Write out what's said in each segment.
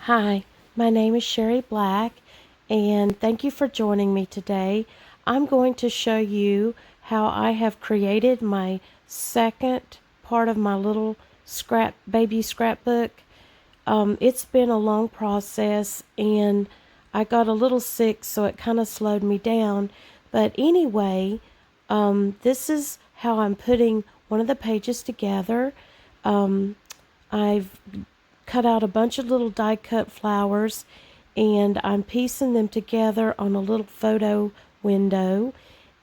Hi, my name is Sherry Black, and thank you for joining me today. I'm going to show you how I have created my second part of my little baby scrapbook. It's been a long process, and I got a little sick, so it kind of slowed me down. But anyway, this is how I'm putting one of the pages together. I've cut out a bunch of little die cut flowers, and I'm piecing them together on a little photo window,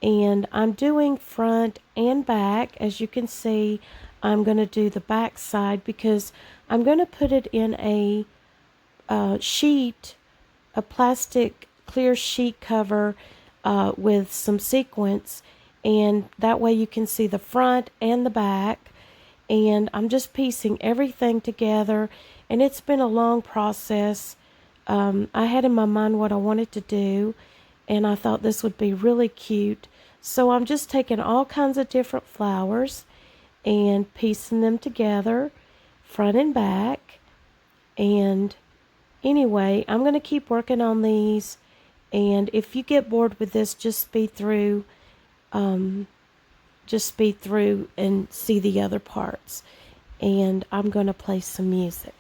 and I'm doing front and back. As you can see, I'm going to do the back side because I'm going to put it in a sheet, a plastic clear sheet cover with some sequins, and that way you can see the front and the back. And I'm just piecing everything together, and it's been a long process. I had in my mind what I wanted to do, and I thought this would be really cute. So I'm just taking all kinds of different flowers and piecing them together, front and back. And anyway, I'm going to keep working on these, and if you get bored with this, just speed through and see the other parts. And I'm going to play some music.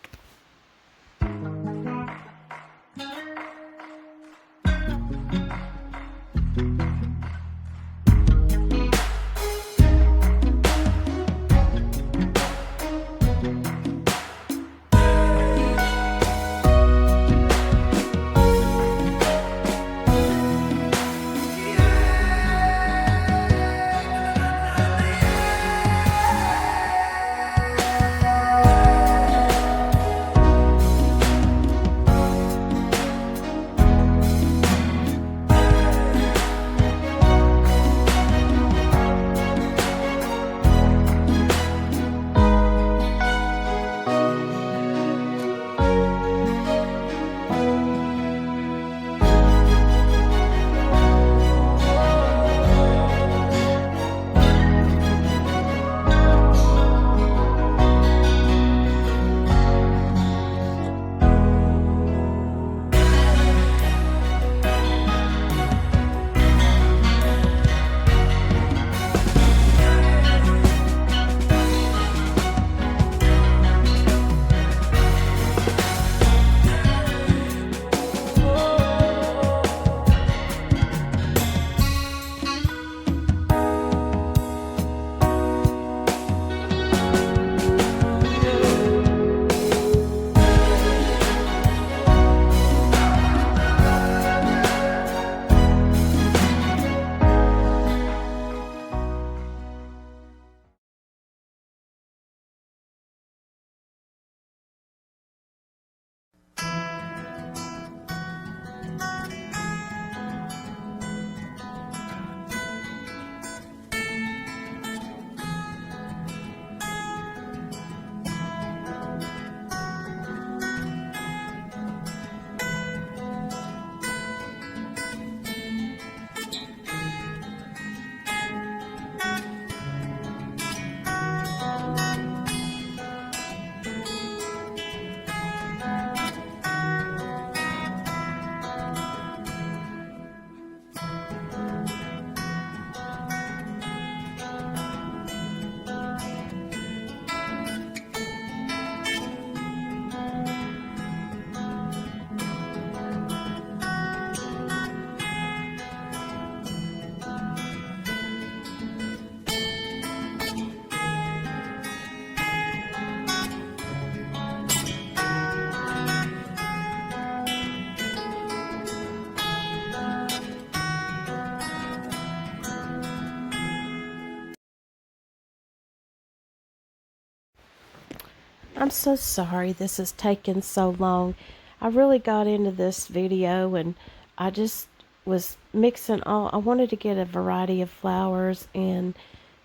I'm so sorry this has taken so long. I really got into this video, and I just was mixing I wanted to get a variety of flowers and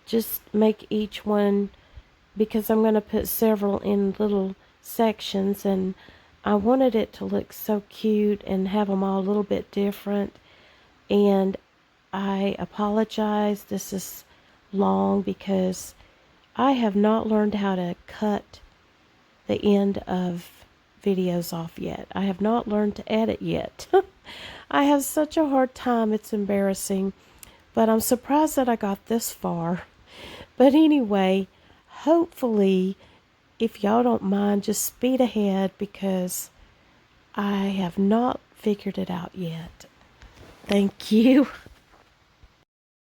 just make each one, because I'm going to put several in little sections, and I wanted it to look so cute and have them all a little bit different. And I apologize, this is long because I have not learned how to cut the end of videos off yet. I have not learned to edit yet. I have such a hard time, it's embarrassing. But I'm surprised that I got this far. But anyway, hopefully, if y'all don't mind, just speed ahead because I have not figured it out yet. Thank you.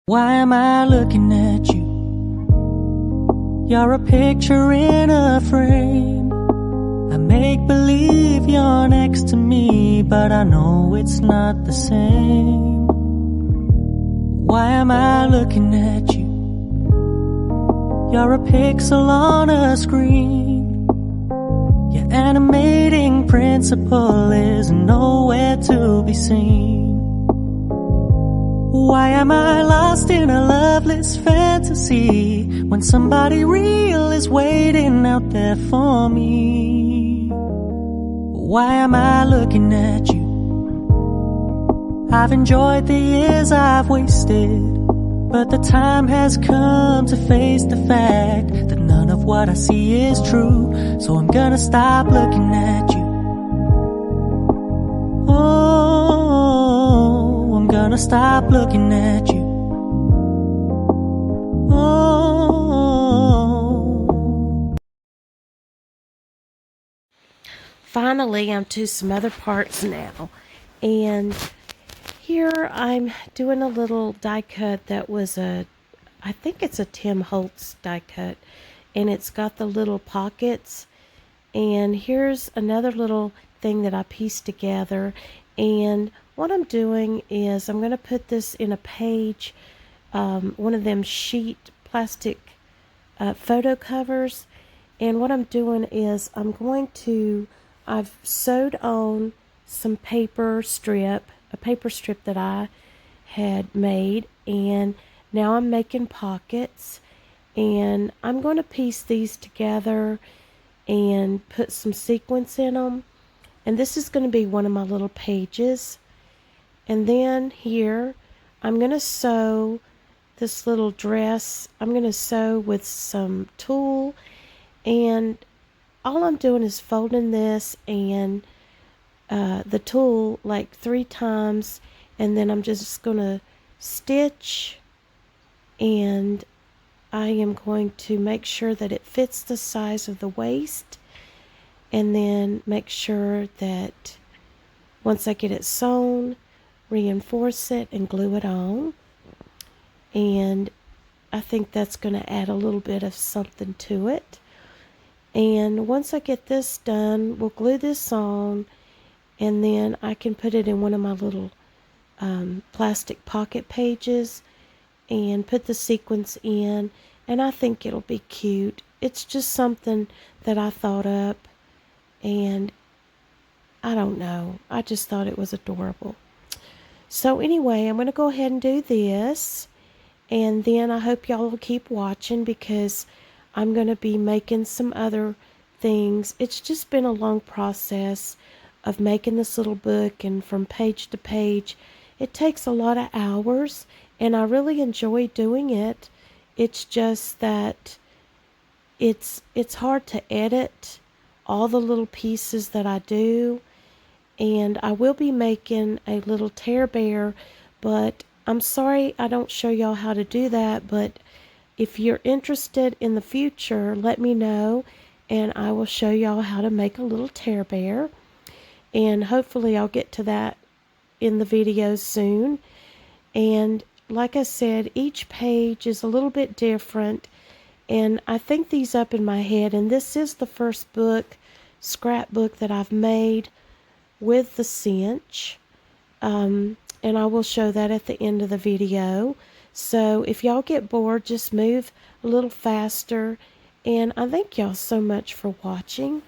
Why am I looking at you? You're a picture in a frame. I make believe you're next to me, but I know it's not the same. Why am I looking at you? You're a pixel on a screen. Your animating principle is nowhere to be seen. Why am I lost in a loveless fantasy when somebody real is waiting out there for me? Why am I looking at you? I've enjoyed the years I've wasted, but the time has come to face the fact that none of what I see is true. So I'm gonna stop looking at you. Oh, I'm gonna stop looking at you. Oh. Finally, I'm to some other parts now. And here I'm doing a little die cut that was I think it's a Tim Holtz die cut. And it's got the little pockets. And here's another little thing that I pieced together. And what I'm doing is I'm going to put this in a page, one of them sheet plastic photo covers. And what I'm doing is I've sewed on some paper strip, a paper strip that I had made, and now I'm making pockets, and I'm going to piece these together and put some sequins in them. And this is going to be one of my little pages. And then here, I'm going to sew this little dress. I'm going to sew with some tulle. And all I'm doing is folding this and the tulle like 3 times. And then I'm just going to stitch. And I am going to make sure that it fits the size of the waist. And then make sure that once I get it sewn, reinforce it and glue it on. And I think that's going to add a little bit of something to it. And once I get this done, we'll glue this on, and then I can put it in one of my little plastic pocket pages and put the sequins in, and I think it'll be cute. It's just something that I thought up. And I don't know, I just thought it was adorable. So anyway, I'm going to go ahead and do this. And then I hope y'all will keep watching because I'm going to be making some other things. It's just been a long process of making this little book, and from page to page. It takes a lot of hours, and I really enjoy doing it. It's just that it's hard to edit all the little pieces that I do. And I will be making a little tear bear, but I'm sorry I don't show y'all how to do that. But if you're interested in the future, let me know, and I will show y'all how to make a little tear bear. And hopefully I'll get to that in the video soon. And like I said, each page is a little bit different, and I think these up in my head. And this is the first scrapbook that I've made with the cinch, and I will show that at the end of the video. So if y'all get bored, just move a little faster. And I thank y'all so much for watching.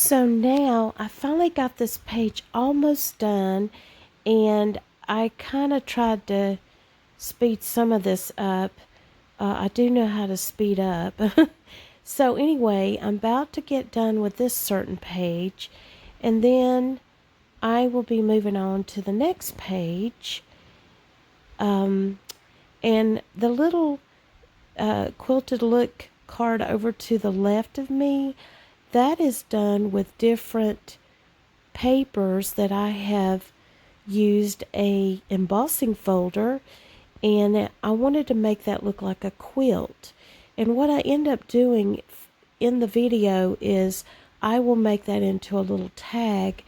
So now I finally got this page almost done, and I kind of tried to speed some of this up. I do know how to speed up. So anyway, I'm about to get done with this certain page, and then I will be moving on to the next page. And the little quilted look card over to the left of me, that is done with different papers that I have used a embossing folder, and I wanted to make that look like a quilt. And what I end up doing in the video is I will make that into a little tag,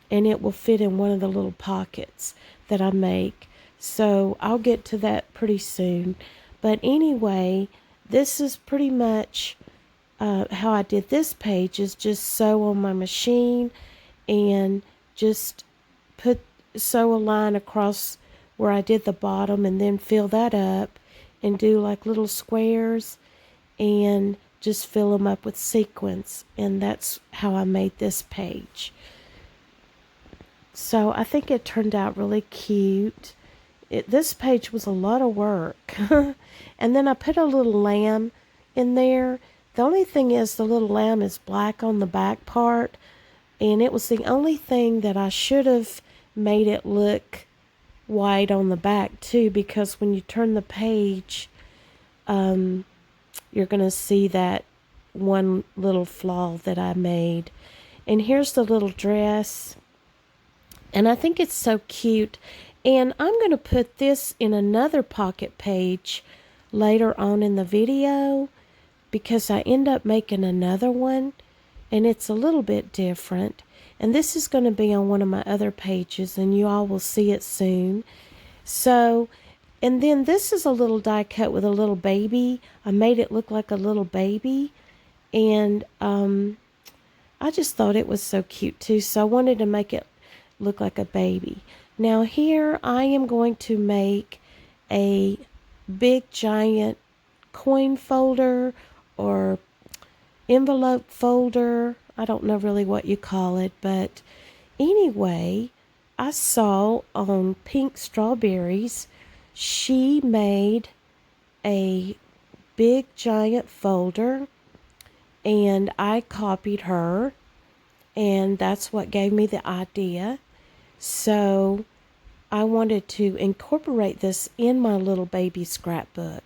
and it will fit in one of the little pockets that I make. So I'll get to that pretty soon. But anyway, this is pretty much how I did this page, is just sew on my machine and just sew a line across where I did the bottom, and then fill that up and do like little squares and just fill them up with sequins. And that's how I made this page. So I think it turned out really cute. This page was a lot of work. And then I put a little lamb in there. The only thing is the little lamb is black on the back part, and it was the only thing that I should have made it look white on the back too, because when you turn the page, you're going to see that one little flaw that I made. And here's the little dress, and I think it's so cute. And I'm going to put this in another pocket page later on in the video, because I end up making another one, and it's a little bit different. And this is going to be on one of my other pages, and you all will see it soon. So, and then this is a little die cut with a little baby. I made it look like a little baby, and I just thought it was so cute too, so I wanted to make it look like a baby. Now here I am going to make a big giant coin folder or envelope folder. I don't know really what you call it, but anyway, I saw on Pink Strawberries, she made a big giant folder, and I copied her, and that's what gave me the idea. So I wanted to incorporate this in my little baby scrapbook.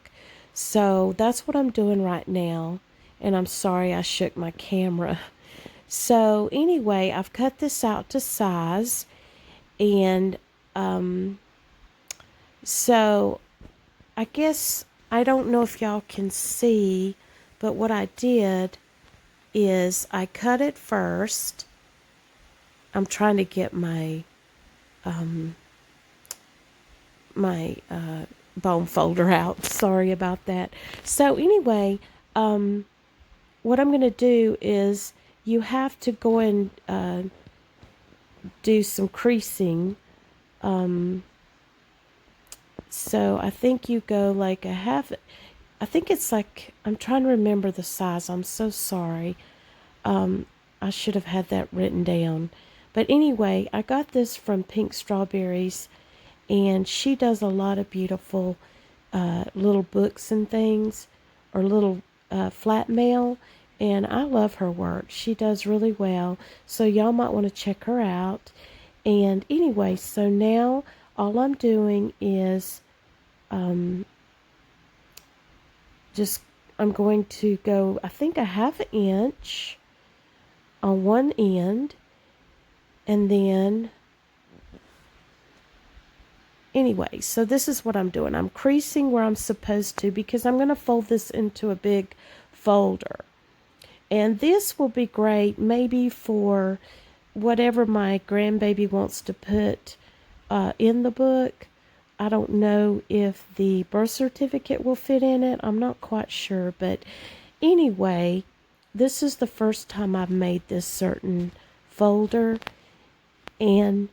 So that's what I'm doing right now. And I'm sorry I shook my camera. So anyway, I've cut this out to size. And so I guess, I don't know if y'all can see, but what I did is I cut it first. I'm trying to get my bone folder out. Sorry about that. So anyway, what I'm going to do is you have to go and do some creasing. So I think you go like a half, I think it's like, I'm trying to remember the size. I'm so sorry. I should have had that written down. But anyway, I got this from Pink Strawberries, and she does a lot of beautiful little books and things, or little flat mail, and I love her work. She does really well, so y'all might want to check her out. And anyway, so now all I'm doing is I'm going to go, I think, a half an inch on one end, and then anyway, so this is what I'm doing. I'm creasing where I'm supposed to, because I'm going to fold this into a big folder. And this will be great maybe for whatever my grandbaby wants to put in the book. I don't know if the birth certificate will fit in it. I'm not quite sure. But anyway, this is the first time I've made this certain folder. And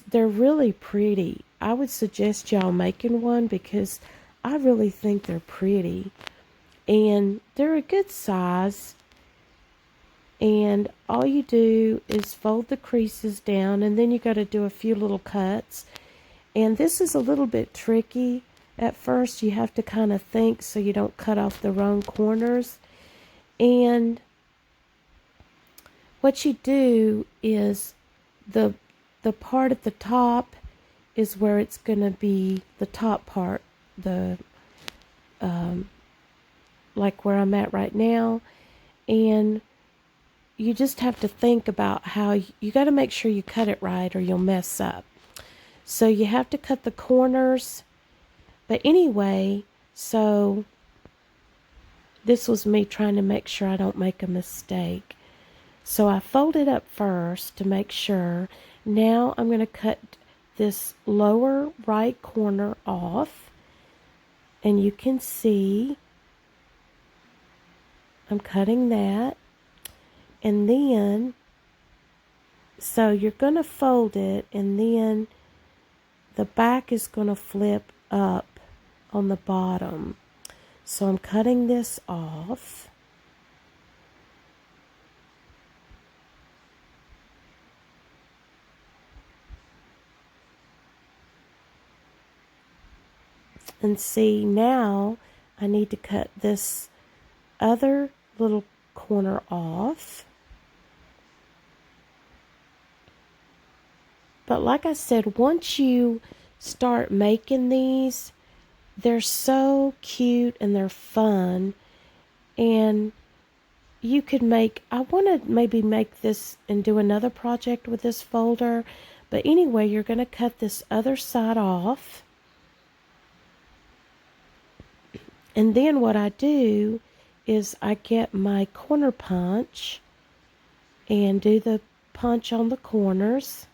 they're really pretty. I would suggest y'all making one, because I really think they're pretty. And they're a good size. And all you do is fold the creases down, and then you got to do a few little cuts. And this is a little bit tricky. At first you have to kind of think so you don't cut off the wrong corners. And what you do is the part at the top is where it's going to be the top part, the like where I'm at right now. And you just have to think about how you got to make sure you cut it right or you'll mess up. So you have to cut the corners. But anyway, so this was me trying to make sure I don't make a mistake. So I fold it up first to make sure. Now I'm going to cut this lower right corner off. And you can see I'm cutting that. And then, so you're going to fold it, and then the back is going to flip up on the bottom. So I'm cutting this off. And see, now I need to cut this other little corner off. But like I said, once you start making these, they're so cute and they're fun. And you could make, I want to maybe make this and do another project with this folder. But anyway, you're going to cut this other side off. And then what I do is I get my corner punch and do the punch on the corners.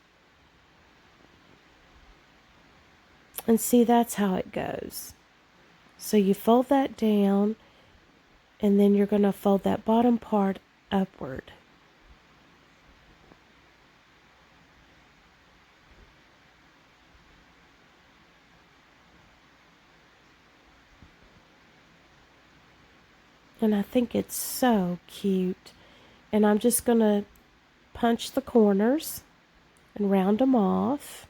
And see, that's how it goes. So you fold that down, and then you're going to fold that bottom part upward. And I think it's so cute. And I'm just going to punch the corners and round them off.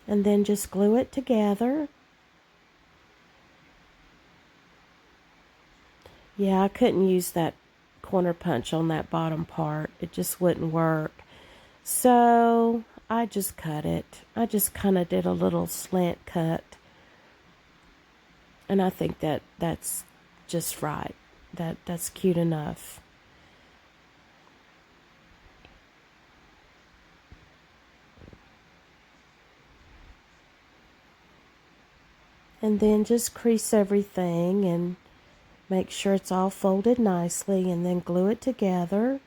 And then just glue it together. Yeah, I couldn't use that corner punch on that bottom part. It just wouldn't work. So I just cut it. I just kind of did a little slant cut. And I think that that's just right. That's cute enough. And then just crease everything and make sure it's all folded nicely, and then glue it together.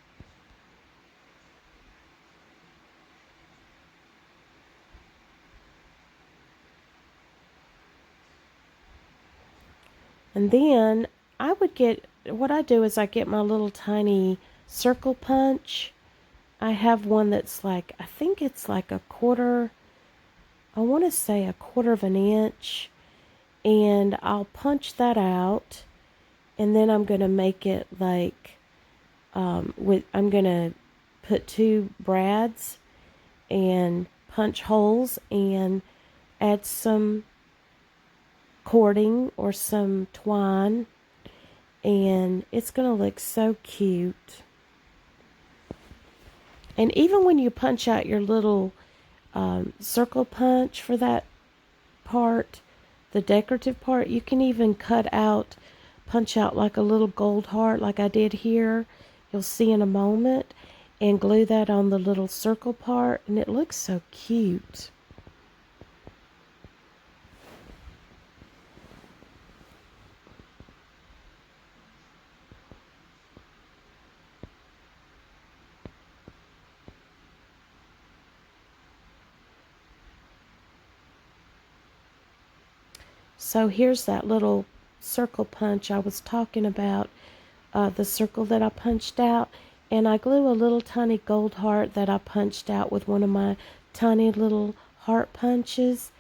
And then I would get, what I do is I get my little tiny circle punch. I have one that's like, I think it's like a quarter, I want to say a quarter of an inch. And I'll punch that out, and then I'm going to make it like, I'm going to put 2 brads and punch holes and add some cording or some twine, and it's going to look so cute. And even when you punch out your little circle punch for that part, the decorative part, you can even punch out like a little gold heart like I did here. You'll see in a moment. And glue that on the little circle part, and it looks so cute. So here's that little circle punch I was talking about, the circle that I punched out. And I glue a little tiny gold heart that I punched out with one of my tiny little heart punches,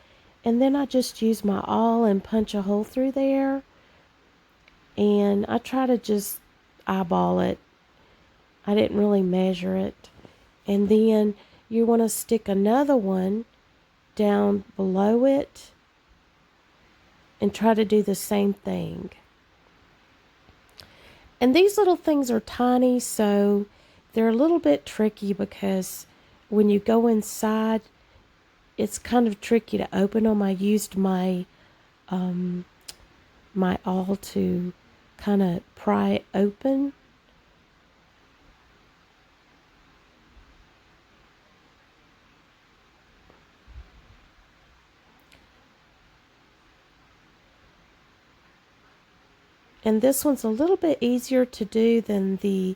and then I just use my awl and punch a hole through there, and I try to just eyeball it. I didn't really measure it. And then you want to stick another one down below it and try to do the same thing. And these little things are tiny, so they're a little bit tricky because when you go inside, it's kind of tricky to open them. I used my my awl to kind of pry it open. And this one's a little bit easier to do than the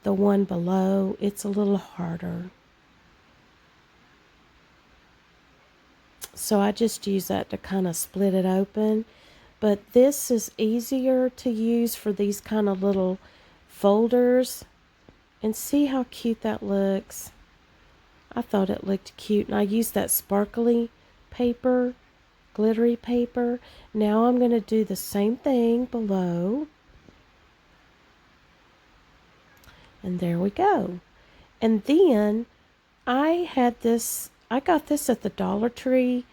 one below. It's a little harder. So I just use that to kind of split it open. But this is easier to use for these kind of little folders. And see how cute that looks. I thought it looked cute. And I used that sparkly paper, glittery paper. Now I'm going to do the same thing below. And there we go. And then I got this at the Dollar Tree,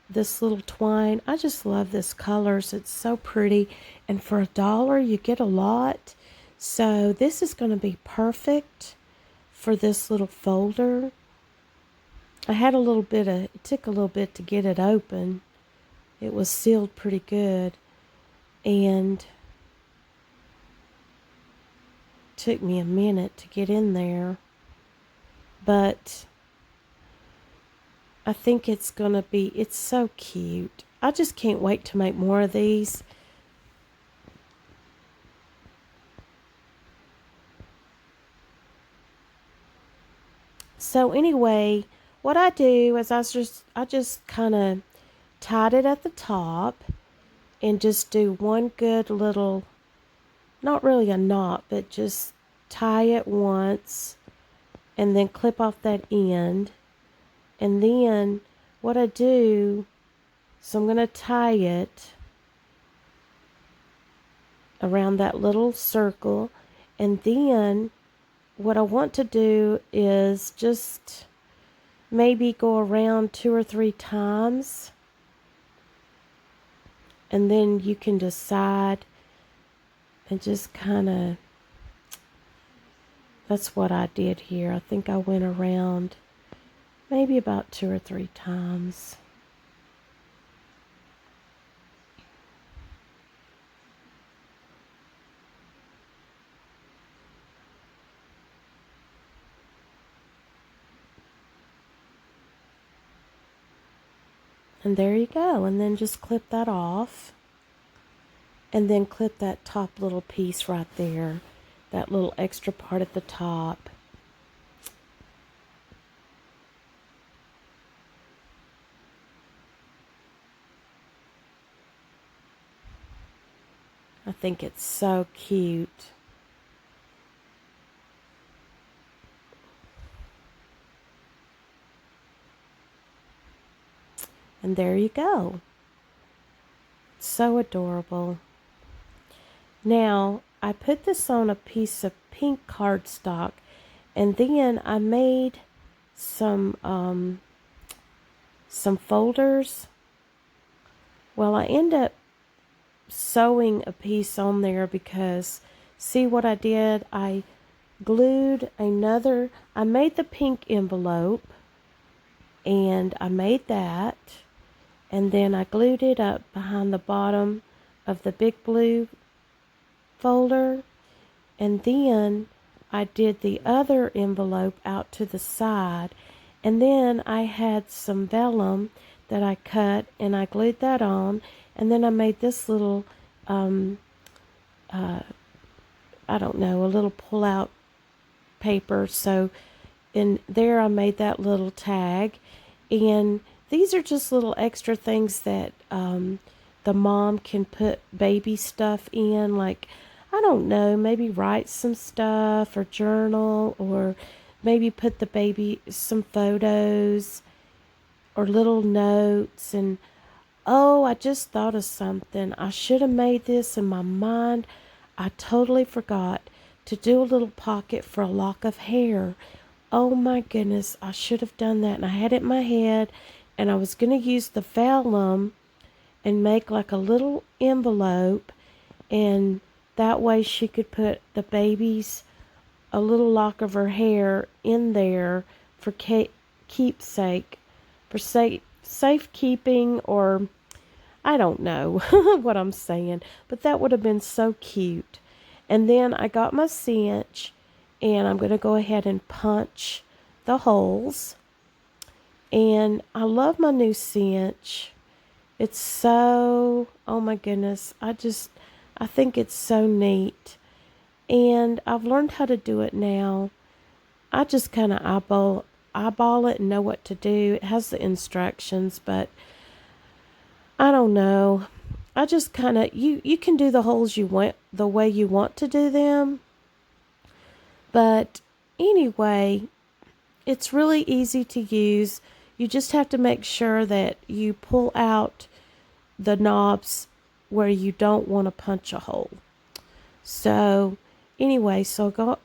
this little twine. I just love this colors. It's so pretty. And for $1, you get a lot. So this is going to be perfect for this little folder. It took a little bit to get it open. It was sealed pretty good. And took me a minute to get in there. But I think it's so cute. I just can't wait to make more of these. So anyway, what I do is I just kind of tied it at the top and just do one good little, not really a knot, but just tie it once and then clip off that end. And then what I do, so I'm going to tie it around that little circle, and then what I want to do is just maybe go around 2 or 3 times, and then you can decide and just kind of, that's what I did here. I think I went around maybe about 2 or 3 times. And there you go. And then just clip that off. And then clip that top little piece right there. That little extra part at the top. I think it's so cute. And there you go. It's so adorable. Now, I put this on a piece of pink cardstock, and then I made some folders. Well, I end up sewing a piece on there because, see what I did? I glued I made the pink envelope, and I made that, and then I glued it up behind the bottom of the big blue folder, and then I did the other envelope out to the side, and then I had some vellum that I cut and I glued that on, and then I made this little I don't know, a little pull-out paper. So in there I made that little tag, and these are just little extra things that the mom can put baby stuff in, like, I don't know, maybe write some stuff or journal, or maybe put the baby some photos. or little notes. And oh, I just thought of something. I should have made this in my mind. I totally forgot to do a little pocket for a lock of hair. Oh my goodness, I should have done that. And I had it in my head, and I was going to use the vellum and make like a little envelope, and that way she could put the baby's a little lock of her hair in there for keepsake, for safekeeping, or I don't know what I'm saying, but that would have been so cute. And then I got my cinch, and I'm going to go ahead and punch the holes. And I love my new cinch. It's so, oh my goodness, I think it's so neat. And I've learned how to do it now. I just kind of eyeball it and know what to do. It has the instructions, but I don't know. I just kind of, you can do the holes you want the way you want to do them. But anyway, it's really easy to use. You just have to make sure that you pull out the knobs where you don't want to punch a hole. So anyway,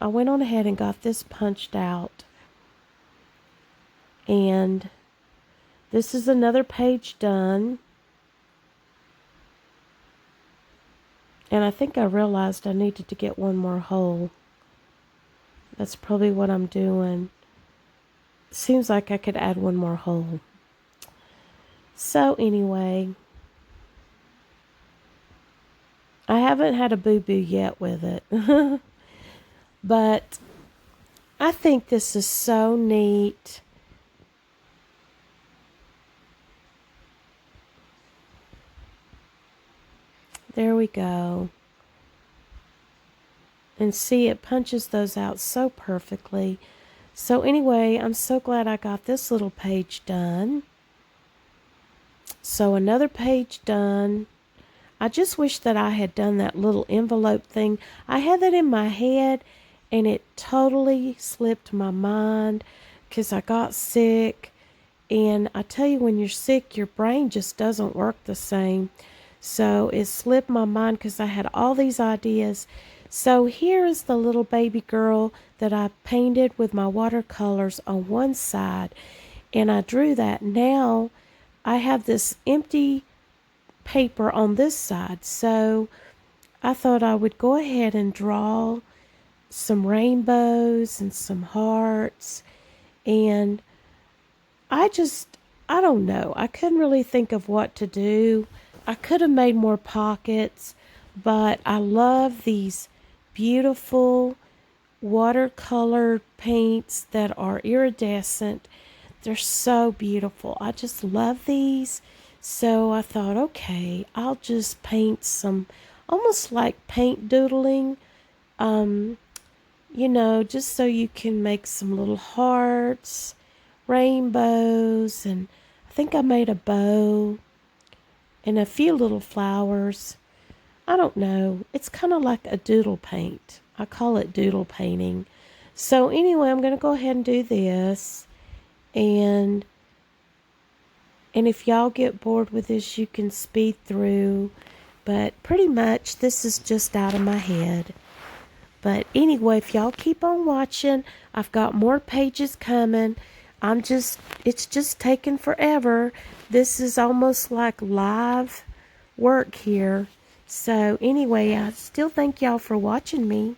I went on ahead and got this punched out. And this is another page done. And I think I realized I needed to get one more hole. That's probably what I'm doing. Seems like I could add one more hole. So anyway, I haven't had a boo-boo yet with it. But I think this is so neat. There we go. And see, it punches those out so perfectly. So anyway, I'm so glad I got this little page done. So another page done. I just wish that I had done that little envelope thing. I had that in my head, and it totally slipped my mind because I got sick. And I tell you, when you're sick, your brain just doesn't work the same. So it slipped my mind because I had all these ideas. So here is the little baby girl that I painted with my watercolors on one side. And I drew that. Now I have this empty paper on this side. So I thought I would go ahead and draw some rainbows and some hearts. And I don't know. I couldn't really think of what to do. I could have made more pockets, but I love these beautiful watercolor paints that are iridescent. They're so beautiful. I just love these. So I thought, okay, I'll just paint some, almost like paint doodling, just so you can make some little hearts, rainbows, and I think I made a bow and a few little flowers. I don't know. It's kind of like a doodle paint. I call it doodle painting. So anyway, I'm going to go ahead and do this. And if y'all get bored with this, you can speed through. But pretty much this is just out of my head. But anyway, if y'all keep on watching, I've got more pages coming. It's just taking forever. This is almost like live work here. So anyway, I still thank y'all for watching me.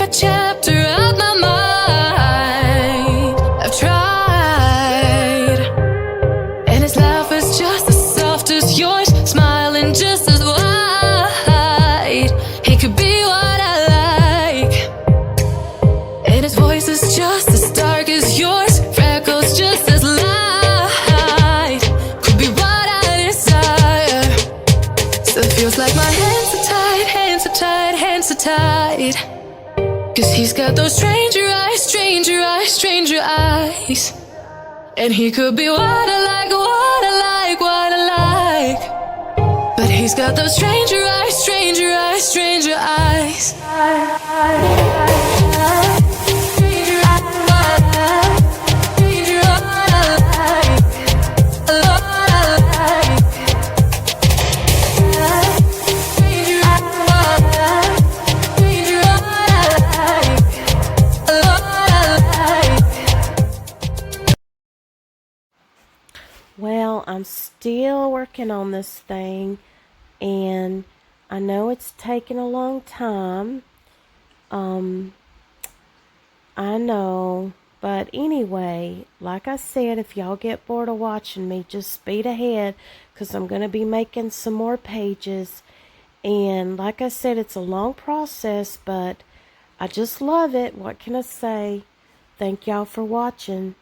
a chapter of my mind. I've tried, and his laugh is just as soft as yours, smiling just as wide. He could be what I like, and his voice is just as dark as yours, freckles just as light. Could be what I desire. Still feels like my hands are tied, hands are tied, hands are tied. 'Cause he's got those stranger eyes, stranger eyes, stranger eyes. And he could be what I like, what I like, what I like. But he's got those stranger eyes, stranger eyes, stranger eyes. Well, I'm still working on this thing, and I know it's taken a long time. I know, but anyway, like I said, if y'all get bored of watching me, just speed ahead, because I'm going to be making some more pages. And like I said, it's a long process, but I just love it. What can I say? Thank y'all for watching.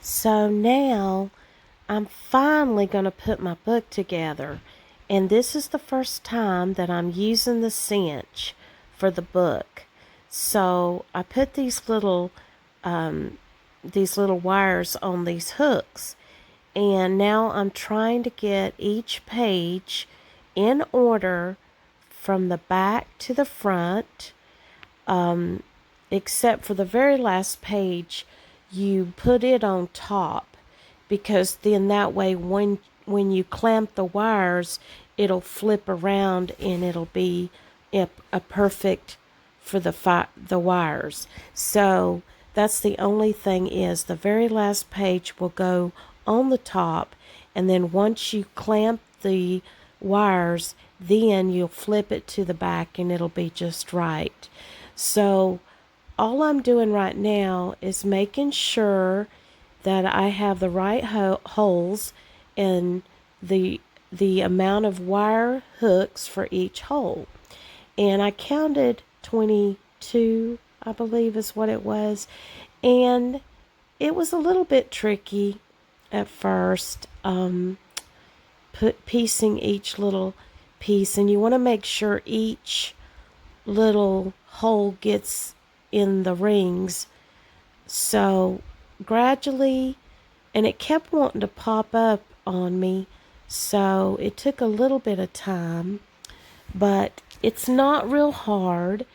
So now I'm finally going to put my book together, and this is the first time that I'm using the cinch for the book. So I put these little wires on these hooks, and now I'm trying to get each page in order from the back to the front, except for the very last page. You put it on top, because then that way when you clamp the wires, it'll flip around and it'll be a perfect for the wires. So that's the only thing, is the very last page will go on the top, and then once you clamp the wires, then you'll flip it to the back and it'll be just right. So all I'm doing right now is making sure that I have the right holes and the amount of wire hooks for each hole. And I counted 22, I believe is what it was. And it was a little bit tricky at first, piecing each little piece. And you want to make sure each little hole gets in the rings So gradually, and it kept wanting to pop up on me, so it took a little bit of time, but it's not real hard.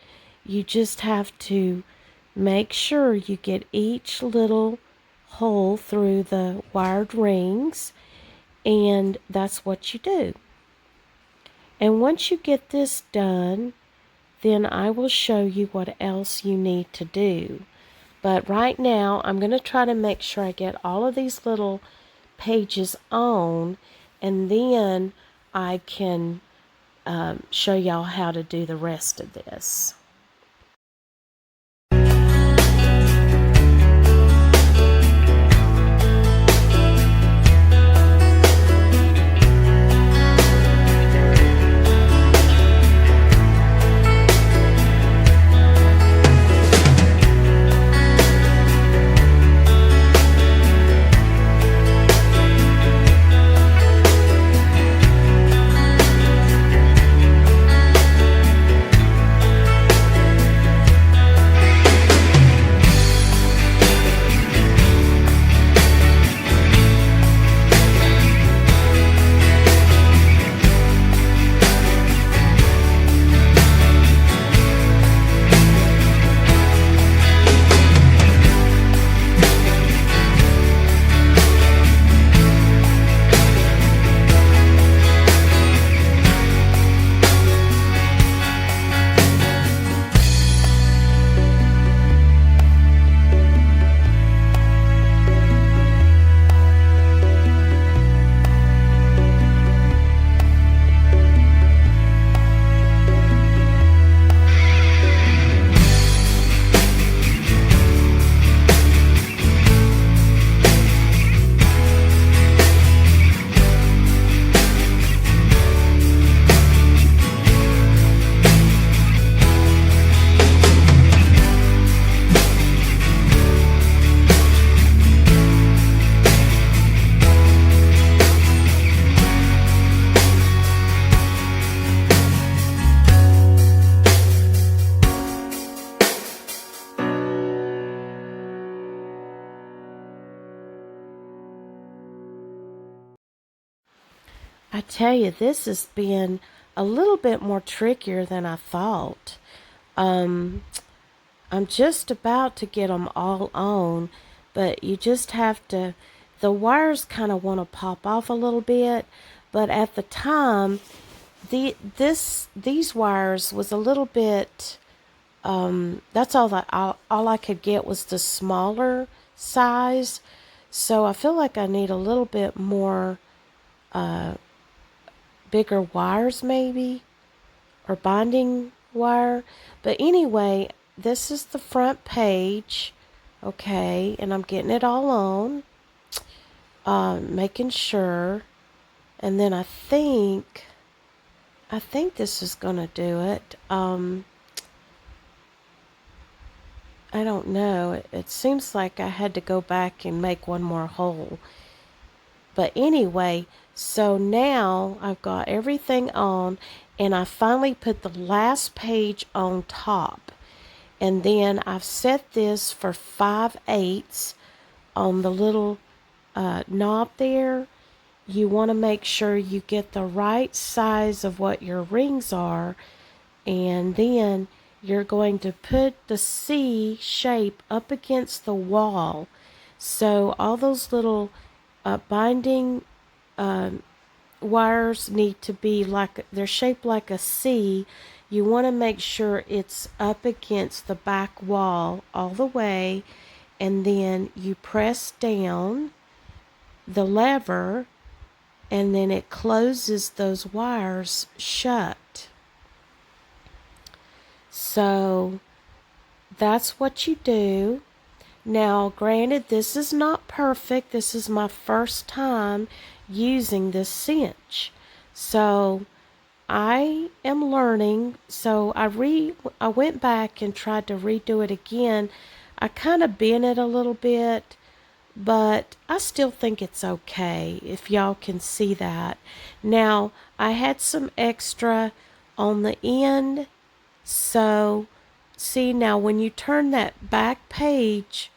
You just have to make sure you get each little hole through the wired rings, and that's what you do. And once you get this done, then I will show you what else you need to do. But right now, I'm going to try to make sure I get all of these little pages on, and then I can show y'all how to do the rest of this. I tell you, this has been a little bit more trickier than I thought. I'm just about to get them all on, but you just have to, the wires kind of want to pop off a little bit, but at the time, these wires was a little bit, that's all I could get was the smaller size, so I feel like I need a little bit more bigger wires maybe, or bonding wire. But anyway, this is the front page, okay, and I'm getting it all on, making sure, and then I think this is gonna do it. I don't know, it seems like I had to go back and make one more hole. But anyway, so now I've got everything on, and I finally put the last page on top. And then I've set this for 5/8 on the little knob there. You want to make sure you get the right size of what your rings are, and then you're going to put the C shape up against the wall. So all those little binding wires need to be like, they're shaped like a C. You want to make sure it's up against the back wall all the way, and then you press down the lever, and then it closes those wires shut. So that's what you do. Now, granted, this is not perfect. This is my first time using this cinch. So I am learning. So I went back and tried to redo it again. I kind of bent it a little bit, but I still think it's okay, if y'all can see that. Now, I had some extra on the end. So, see, now when you turn that back page,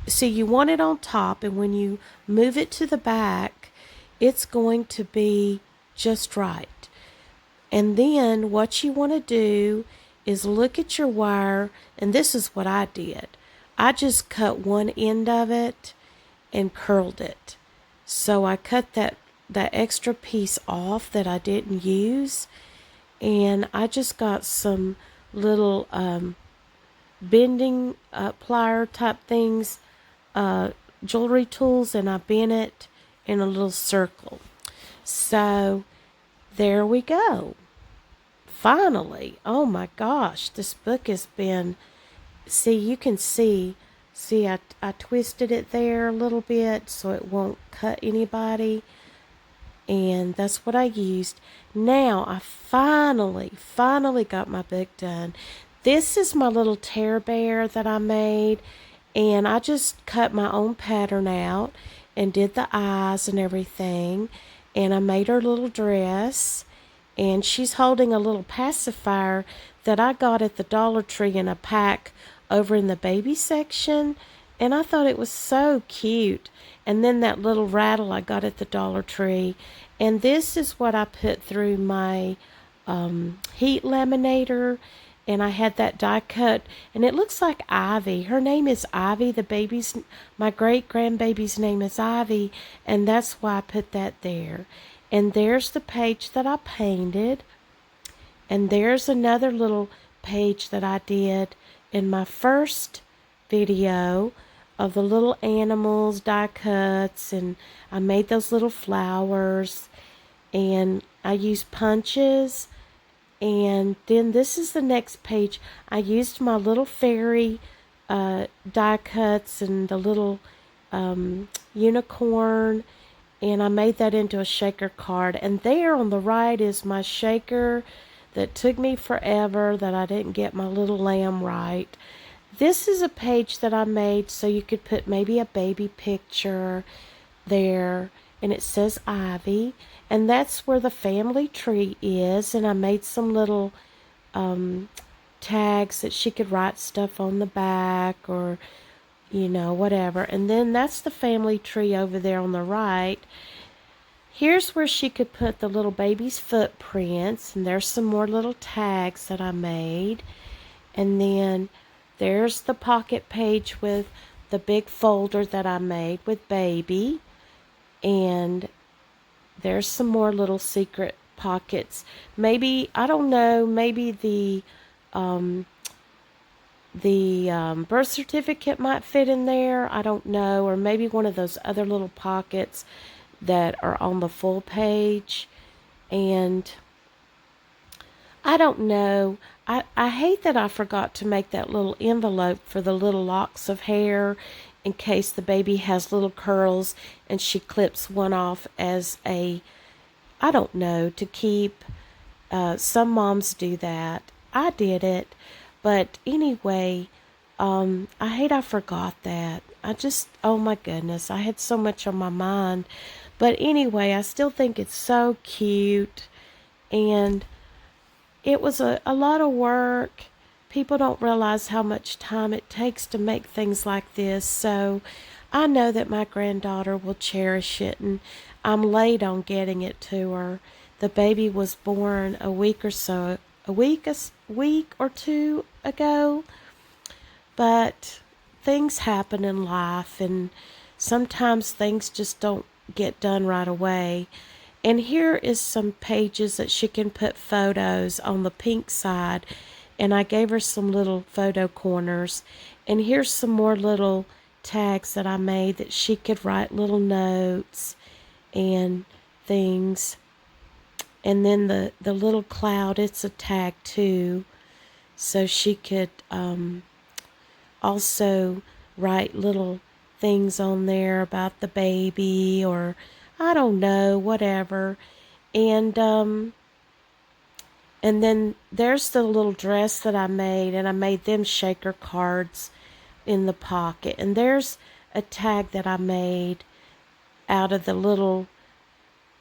see, you want it on top, and when you move it to the back, it's going to be just right. And then what you want to do is look at your wire, and this is what I did. I just cut one end of it and curled it. So I cut that extra piece off that I didn't use, and I just got some little bending plier type things, jewelry tools, and I bent it in a little circle. So there we go. Finally, oh my gosh, this book has been, see, you can see I twisted it there a little bit so it won't cut anybody, and that's what I used. Now I finally got my book done. This is my little tear bear that I made, and I just cut my own pattern out and did the eyes and everything, and I made her little dress, and she's holding a little pacifier that I got at the Dollar Tree in a pack over in the baby section, and I thought it was so cute. And then that little rattle I got at the Dollar Tree, and this is what I put through my heat laminator, and I had that die cut, and it looks like Ivy. Her name is Ivy. My great grandbaby's name is Ivy, and that's why I put that there. And there's the page that I painted. And there's another little page that I did in my first video of the little animals, die cuts, and I made those little flowers. And I used punches. And then this is the next page. I used my little fairy die cuts and the little unicorn, and I made that into a shaker card. And there on the right is my shaker that took me forever, that I didn't get my little lamb right. This is a page that I made so you could put maybe a baby picture there, and it says Ivy, and that's where the family tree is. And I made some little tags that she could write stuff on the back, or whatever. And then that's the family tree over there on the right. Here's where she could put the little baby's footprints, and there's some more little tags that I made. And then there's the pocket page with the big folder that I made with baby. And there's some more little secret pockets. Maybe, I don't know, maybe the birth certificate might fit in there. I don't know. Or maybe one of those other little pockets that are on the full page. And I don't know. I hate that I forgot to make that little envelope for the little locks of hair, in case the baby has little curls and she clips one off as a, I don't know, to keep. Some moms do that. I did it. But anyway, I hate I forgot that. Oh my goodness, I had so much on my mind. But anyway, I still think it's so cute. And it was a lot of work. People don't realize how much time it takes to make things like this. So I know that my granddaughter will cherish it, and I'm late on getting it to her. The baby was born a week or two ago. But things happen in life, and sometimes things just don't get done right away. And here is some pages that she can put photos on the pink side, and I gave her some little photo corners. And here's some more little tags that I made that she could write little notes and things. And then the little cloud, it's a tag too, so she could also write little things on there about the baby, or I don't know, whatever. And then there's the little dress that I made, and I made them shaker cards in the pocket. And there's a tag that I made out of the little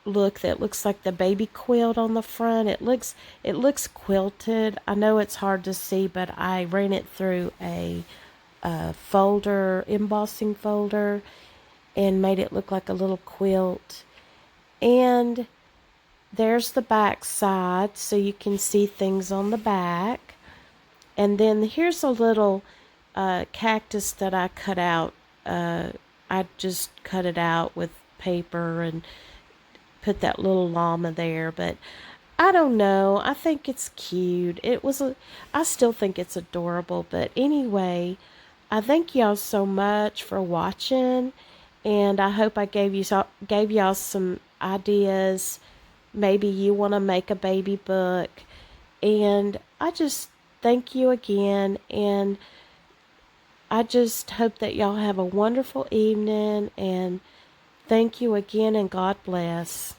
look that looks like the baby quilt on the front. It looks quilted. I know it's hard to see, but I ran it through a folder, embossing folder, and made it look like a little quilt. And there's the back side, so you can see things on the back. And then here's a little cactus that I cut out. I just cut it out with paper and put that little llama there, but I don't know. I think it's cute. I still think it's adorable, but anyway, I thank y'all so much for watching, and I hope I gave y'all some ideas. Maybe you want to make a baby book, and I just thank you again, and I just hope that y'all have a wonderful evening, and thank you again, and God bless.